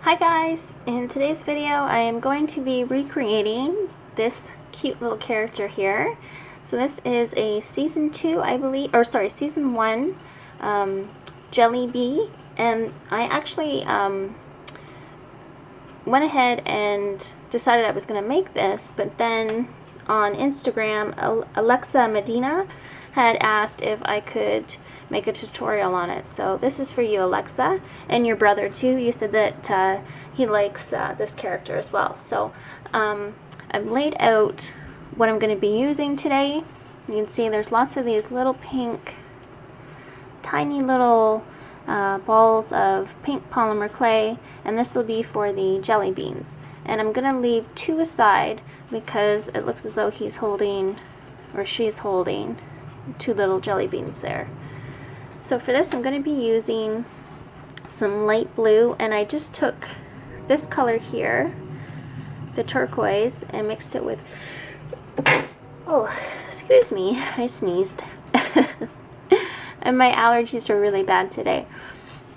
Hi guys! In today's video I am going to be recreating this cute little character here. So this is a season 2 I believe, or sorry, season 1 Jelly Bee, and I actually went ahead and decided I was going to make this, but then on Instagram Alexia Medina had asked if I could make a tutorial on it. So this is for you, Alexa, and your brother too. You said that he likes this character as well. So I've laid out what I'm going to be using today. You can see there's lots of these little pink, tiny little balls of pink polymer clay, and this will be for the jelly beans. And I'm going to leave 2 aside because it looks as though he's holding, or she's holding, 2 little jelly beans there. So for this I'm going to be using some light blue, and I just took this color here, the turquoise, and mixed it with, oh, excuse me, I sneezed. And my allergies are really bad today.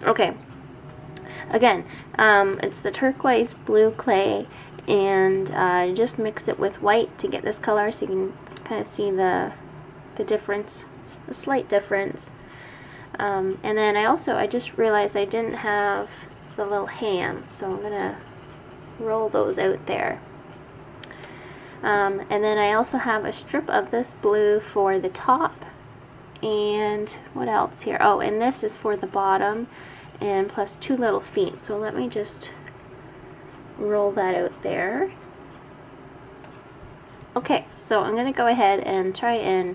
Okay, again, it's the turquoise blue clay, and just mix it with white to get this color so you can kind of see the difference, the slight difference. And then I just realized I didn't have the little hands, so I'm gonna roll those out there. And then I also have a strip of this blue for the top, and what else here? Oh, and this is for the bottom, and plus 2 little feet. So let me just roll that out there. Okay, so I'm gonna go ahead and try and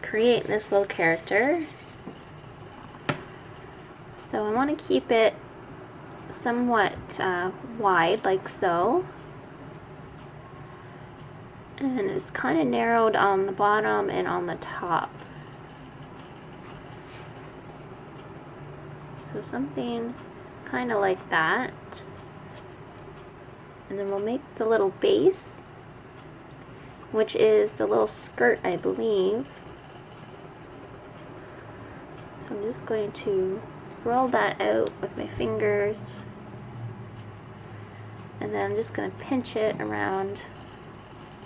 create this little character. So I want to keep it somewhat wide, like so, and it's kind of narrowed on the bottom and on the top. So something kind of like that, and then we'll make the little base, which is the little skirt, I believe. So I'm just going to roll that out with my fingers, and then I'm just going to pinch it around,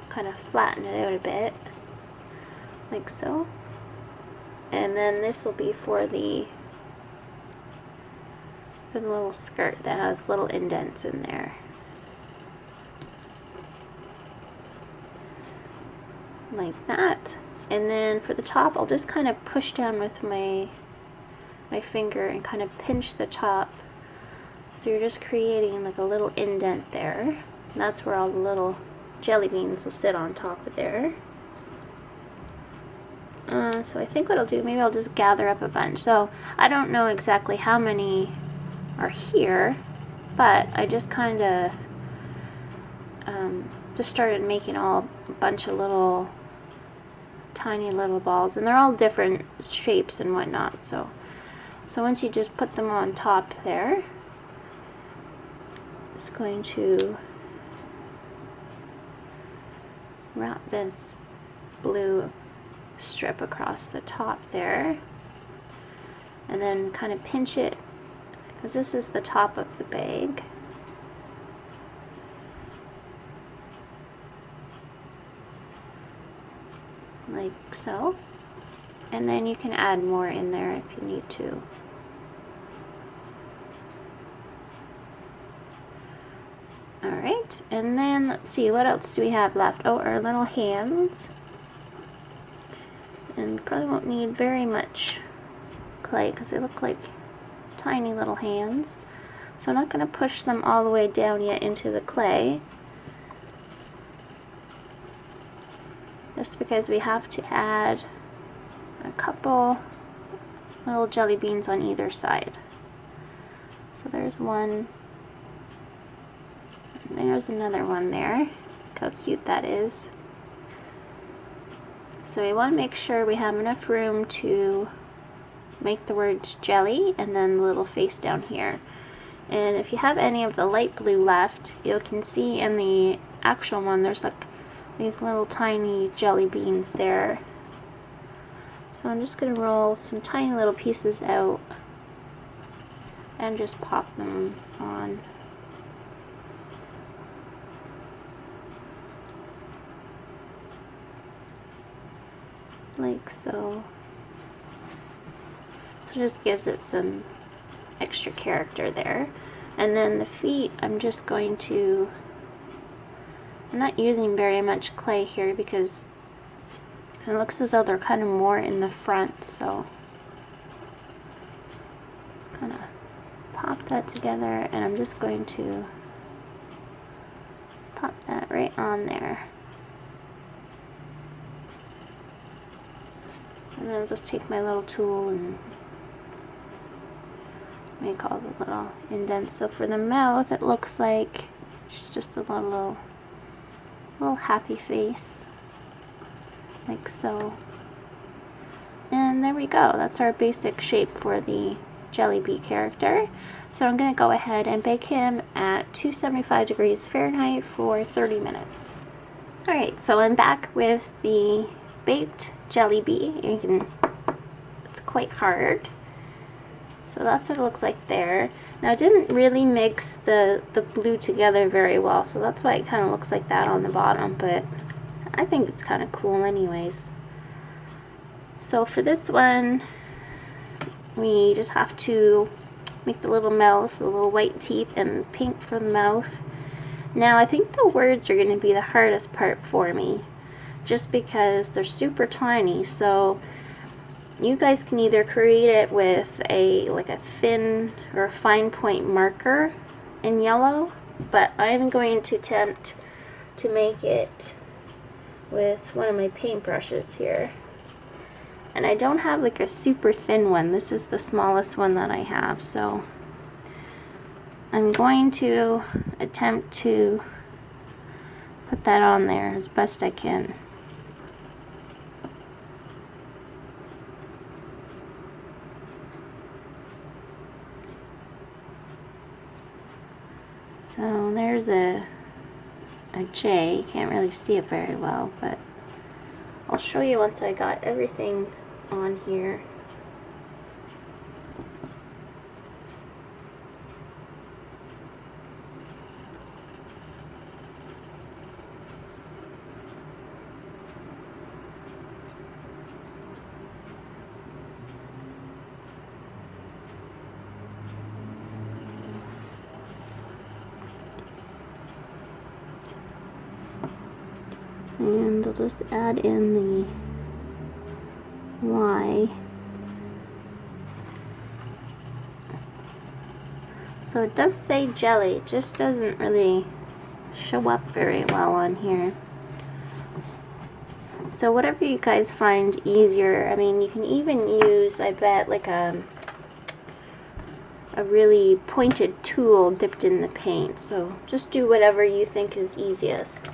kind of flatten it out a bit, like so. And then this will be for the little skirt that has little indents in there, like that. And then for the top I'll just kind of push down with my finger and kind of pinch the top, so you're just creating like a little indent there, and that's where all the little jelly beans will sit on top of there. So I think what I'll do, maybe I'll just gather up a bunch. So I don't know exactly how many are here, but I just kind of just started making a bunch of little tiny little balls, and they're all different shapes and whatnot. So once you just put them on top there, just going to wrap this blue strip across the top there, and then kind of pinch it, because this is the top of the bag. Like so. And then you can add more in there if you need to. Alright, and then let's see, what else do we have left? Oh, our little hands. And we probably won't need very much clay because they look like tiny little hands. So I'm not going to push them all the way down yet into the clay, just because we have to add a couple little jelly beans on either side. So there's one, and there's another one there. Look how cute that is. So we want to make sure we have enough room to make the words jelly and then the little face down here. And if you have any of the light blue left, you can see in the actual one there's like these little tiny jelly beans there. So I'm just going to roll some tiny little pieces out and just pop them on. Like so. So just gives it some extra character there. And then the feet, I'm just going to, I'm not using very much clay here because it looks as though they're kind of more in the front, so just kind of pop that together, and I'm just going to pop that right on there. And then I'll just take my little tool and make all the little indents. So for the mouth, it looks like it's just a little happy face, like so. And there we go. That's our basic shape for the Jelly Bee character. So I'm going to go ahead and bake him at 275 degrees Fahrenheit for 30 minutes. Alright, so I'm back with the baked Jelly Bee. It's quite hard. So that's what it looks like there. Now, it didn't really mix the blue together very well, so that's why it kind of looks like that on the bottom, but I think it's kind of cool anyways. So for this one, we just have to make the little mouths, the little white teeth, and pink for the mouth. Now, I think the words are going to be the hardest part for me, just because they're super tiny, so you guys can either create it with like a thin or a fine point marker in yellow, but I'm going to attempt to make it with one of my paintbrushes here. And I don't have like a super thin one. This is the smallest one that I have, so I'm going to attempt to put that on there as best I can. So there's a J. You can't really see it very well, but I'll show you once I got everything on here. And I'll just add in the Y. So it does say jelly, it just doesn't really show up very well on here. So whatever you guys find easier, I mean, you can even use, I bet, like a really pointed tool dipped in the paint. So just do whatever you think is easiest.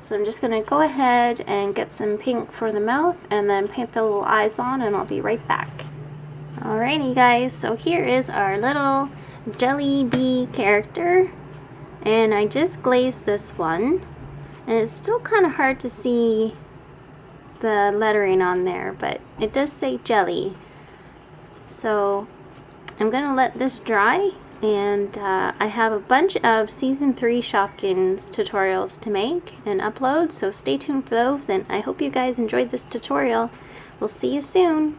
So I'm just going to go ahead and get some pink for the mouth and then paint the little eyes on, and I'll be right back. Alrighty guys, so here is our little Jelly Bee character, and I just glazed this one, and it's still kind of hard to see the lettering on there, but it does say jelly. So I'm going to let this dry, and I have a bunch of Season 3 Shopkins tutorials to make and upload, so stay tuned for those, and I hope you guys enjoyed this tutorial. We'll see you soon.